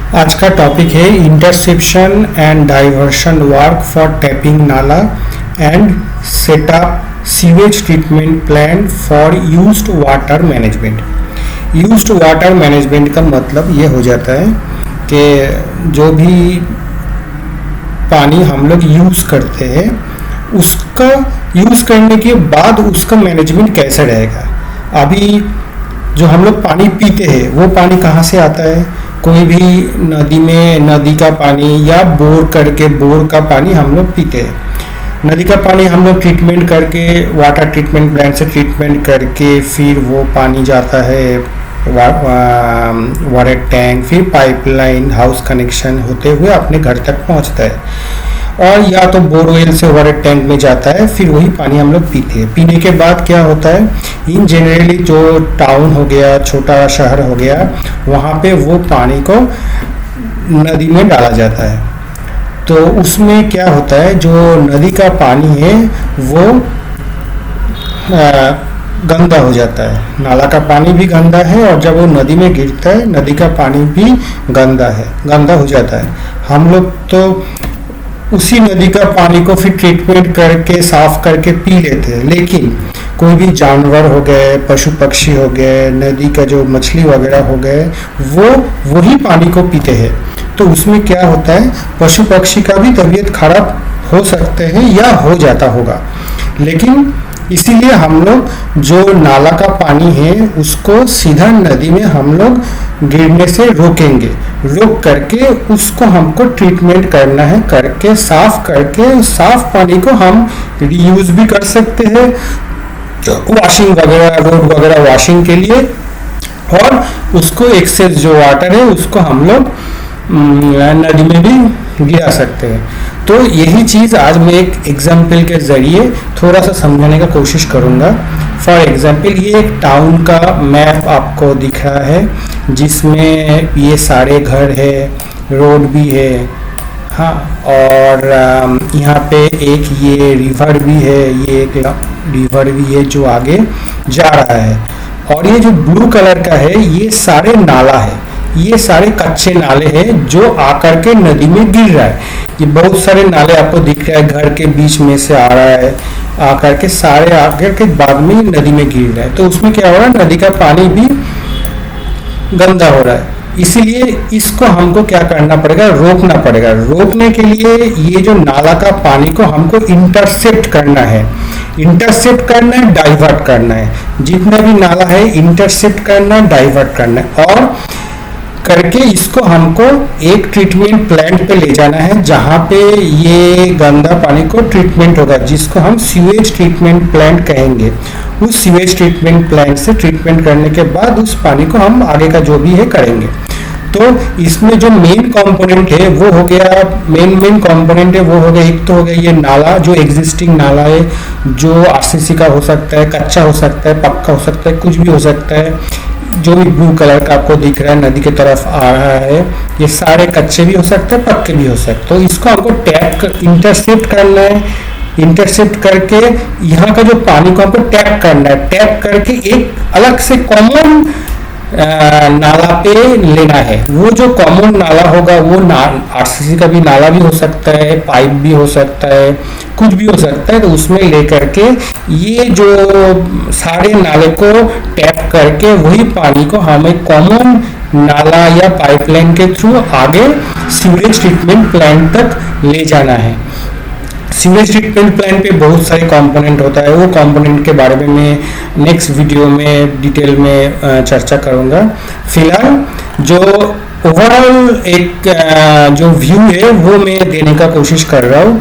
आज का टॉपिक है interception and diversion work for tapping नाला and setup sewage treatment plan for used water management. Used water management का मतलब ये हो जाता है कि जो भी पानी हम लोग यूज़ करते हैं उसका यूज़ करने के बाद उसका मैनेजमेंट कैसे रहेगा। अभी जो हम लोग पानी पीते हैं वो पानी कहाँ से आता है? कोई भी नदी में नदी का पानी या बोर करके बोर का पानी हम लोग पीते हैं। नदी का पानी हम लोग ट्रीटमेंट करके वाटर ट्रीटमेंट प्लांट से ट्रीटमेंट करके फिर वो पानी जाता है वाटर टैंक, फिर पाइपलाइन हाउस कनेक्शन होते हुए अपने घर तक पहुंचता है और या तो बोरवेल से वाटर टैंक में जाता है, फिर वही पानी हम लोग पीते हैं। पीने के बाद क्या होता है, इन जनरली जो टाउन हो गया, छोटा शहर हो गया, वहाँ पे वो पानी को नदी में डाला जाता है। तो उसमें क्या होता है, जो नदी का पानी है वो गंदा हो जाता है। नाला का पानी भी गंदा है और जब वो नदी में गिरता है नदी का पानी भी गंदा हो जाता है। हम लोग तो उसी नदी का पानी को फिर ट्रीटमेंट करके साफ करके पी लेते हैं, लेकिन कोई भी जानवर हो गए, पशु पक्षी हो गए, नदी का जो मछली वगैरह हो गए, वो वही पानी को पीते हैं। तो उसमें क्या होता है, पशु पक्षी का भी तबीयत खराब हो सकते हैं या हो जाता होगा। लेकिन इसीलिए हम लोग जो नाला का पानी है उसको सीधा नदी में हम लोग गिरने से रोकेंगे। रोक करके उसको हमको ट्रीटमेंट करना है, करके साफ करके साफ पानी को हम रीयूज भी कर सकते हैं वॉशिंग वगैरह, रोड वगैरह वॉशिंग के लिए, और उसको एक्सेस जो वाटर है उसको हम लोग नदी में भी गिरा सकते हैं। तो यही चीज़ आज मैं एक एग्जाम्पल के ज़रिए थोड़ा सा समझाने का कोशिश करूँगा। फॉर एग्जाम्पल ये एक टाउन का मैप आपको दिख रहा है जिसमें ये सारे घर है, रोड भी है, हाँ, और यहाँ पे एक ये रिवर भी है, ये एक रिवर भी है जो आगे जा रहा है। और ये जो ब्लू कलर का है ये सारे नाला है, ये सारे कच्चे नाले हैं जो आकर के नदी में गिर रहा है। ये बहुत सारे नाले आपको दिख रहा है, घर के बीच में से आ रहा है, आकर के सारे आकर के बाद में नदी में गिर रहा है। तो उसमें क्या हो रहा है, नदी का पानी भी गंदा हो रहा है। इसीलिए इसको हमको क्या करना पड़ेगा, रोकना पड़ेगा। रोकने के लिए ये जो नाला का पानी को हमको इंटरसेप्ट करना है, इंटरसेप्ट करना है, डाइवर्ट करना है। जितना भी नाला है इंटरसेप्ट करना है, डाइवर्ट करना है, और करके इसको हमको एक ट्रीटमेंट प्लांट पे ले जाना है जहाँ पे ये गंदा पानी को ट्रीटमेंट होगा, जिसको हम सीवेज ट्रीटमेंट प्लांट कहेंगे। उस सीवेज ट्रीटमेंट प्लांट से ट्रीटमेंट करने के बाद उस पानी को हम आगे का जो भी है करेंगे। तो इसमें जो मेन कंपोनेंट है वो हो गया, मेन कंपोनेंट है वो हो गया, एक तो हो गया ये नाला, जो एग्जिस्टिंग नाला है, जो आरसीसी का हो सकता है, कच्चा हो सकता है, पक्का हो सकता है, कुछ भी हो सकता है। जो भी ब्लू कलर का आपको दिख रहा है नदी की तरफ आ रहा है, ये सारे कच्चे भी हो सकते हैं, पक्के भी हो सकते हैं। तो इसको हमको इंटरसेप्ट करना है। इंटरसेप्ट करके यहाँ का जो पानी को हमको टैप करना है, टैप करके एक अलग से कॉमन नाला पे लेना है। वो जो कॉमन नाला होगा वो आरसीसी का भी नाला भी हो सकता है, पाइप भी हो सकता है, कुछ भी हो सकता है। तो उसमें लेकर के ये जो सारे नाले को टैप करके वही पानी को हमें कॉमन नाला या पाइपलाइन के थ्रू आगे सीवेज ट्रीटमेंट प्लांट तक ले जाना है। सीवेज ट्रीटमेंट प्लांट पे बहुत सारे कंपोनेंट होता है, वो कंपोनेंट के बारे में मैं नेक्स्ट वीडियो में डिटेल में चर्चा करूँगा। फिलहाल जो ओवरऑल एक जो व्यू है वो मैं देने का कोशिश कर रहा हूँ।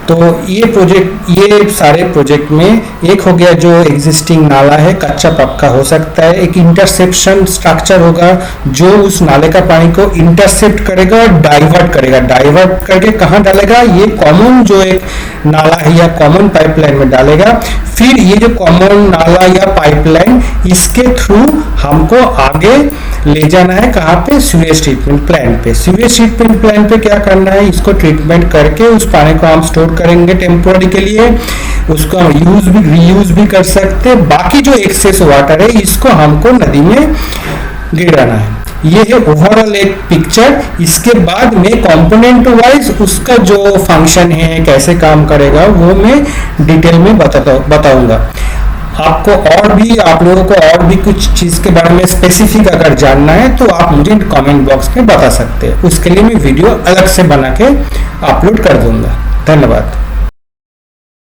तो ये सारे प्रोजेक्ट में एक हो गया जो एग्जिस्टिंग नाला है, कच्चा पक्का हो सकता है। एक इंटरसेप्शन स्ट्रक्चर होगा जो उस नाले का पानी को इंटरसेप्ट करेगा और डाइवर्ट करेगा। डाइवर्ट करके कहाँ डालेगा, ये कॉमन जो एक नाला है या कॉमन पाइपलाइन में डालेगा। फिर ये जो कॉमन नाला या पाइपलाइन, इसके थ्रू हमको आगे ले जाना है कहाँ पे, सीवेज ट्रीटमेंट प्लांट पे। सीवेज ट्रीटमेंट प्लांट पे क्या करना है, इसको ट्रीटमेंट करके उस पानी को हम स्टोर करेंगे टेम्पोररी के लिए, उसको हम रीयूज भी कर सकते हैं। बाकी जो एक्सेस वाटर है इसको हमको नदी में गिराना है। ये है ओवरऑल एक पिक्चर। इसके बाद में कंपोनेंट वाइज उसका जो फंक्शन है कैसे काम करेगा वो मैं डिटेल में बताऊंगा आपको। और भी आप लोगों को और भी कुछ चीज के बारे में स्पेसिफिक अगर जानना है तो आप मुझे कमेंट बॉक्स में बता सकते हैं, उसके लिए मैं वीडियो अलग से बना के अपलोड कर दूंगा। धन्यवाद।